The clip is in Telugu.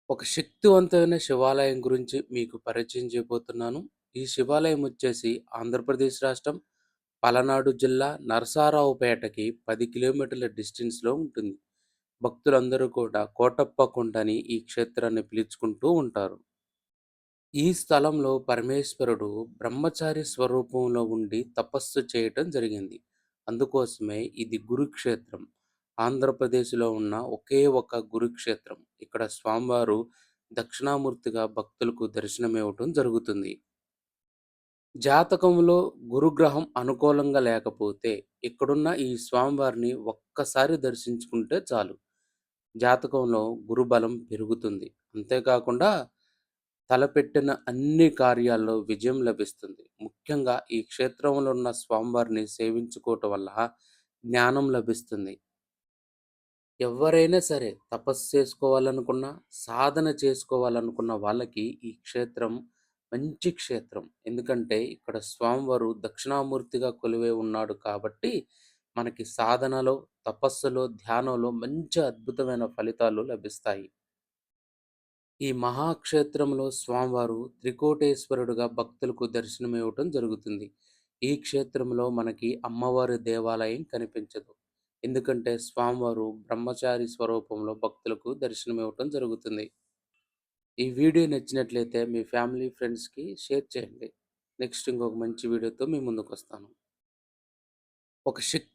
ఒక శక్తివంతమైన శివాలయం గురించి మీకు పరిచయం చేయబోతున్నాను. ఈ శివాలయం వచ్చేసి ఆంధ్రప్రదేశ్ రాష్ట్రం, పలనాడు జిల్లా, నరసరావుపేటకి 10 కిలోమీటర్ల డిస్టెన్స్‌లో ఉంటుంది. భక్తులందరూ కూడా కోటప్ప కొండని ఈ క్షేత్రాన్ని పిలుచుకుంటూ ఉంటారు. ఈ స్థలంలో పరమేశ్వరుడు బ్రహ్మచారి స్వరూపంలో ఉండి తపస్సు చేయటం జరిగింది. అందుకోసమే ఇది గురుక్షేత్రం. ఆంధ్రప్రదేశ్‌లో ఉన్న ఒకే ఒక గురుక్షేత్రం. ఇక్కడ స్వామివారు దక్షిణామూర్తిగా భక్తులకు దర్శనమివ్వటం జరుగుతుంది. జాతకంలో గురుగ్రహం అనుకూలంగా లేకపోతే ఇక్కడున్న ఈ స్వామివారిని ఒక్కసారి దర్శించుకుంటే చాలు. జాతకంలో గురుబలం పెరుగుతుంది. అంతేకాకుండా తలపెట్టిన అన్ని కార్యాల్లో విజయం లభిస్తుంది. ముఖ్యంగా ఈ క్షేత్రంలో ఉన్న స్వామివారిని సేవించుకోవటం వల్ల జ్ఞానం లభిస్తుంది. ఎవ్వరైనా సరే తపస్సు చేసుకోవాలనుకున్న, సాధన చేసుకోవాలనుకున్న వాళ్ళకి ఈ క్షేత్రం మంచి క్షేత్రం. ఎందుకంటే ఇక్కడ స్వామివారు దక్షిణామూర్తిగా కొలువై ఉన్నాడు కాబట్టి మనకి సాధనలో, తపస్సులో, ధ్యానంలో మంచి అద్భుతమైన ఫలితాలు లభిస్తాయి. ఈ మహాక్షేత్రంలో స్వామివారు త్రికోటేశ్వరుడుగా భక్తులకు దర్శనమివ్వటం జరుగుతుంది. ఈ క్షేత్రంలో మనకి అమ్మవారి దేవాలయం కనిపించదు. ఎందుకంటే స్వామివారు బ్రహ్మచారి స్వరూపంలో భక్తులకు దర్శనమివ్వటం జరుగుతుంది. ఈ వీడియో నచ్చినట్లయితే మీ ఫ్యామిలీ, ఫ్రెండ్స్‌కి షేర్ చేయండి. నెక్స్ట్ ఇంకొక మంచి వీడియోతో మీ ముందుకొస్తాను. ఒక శక్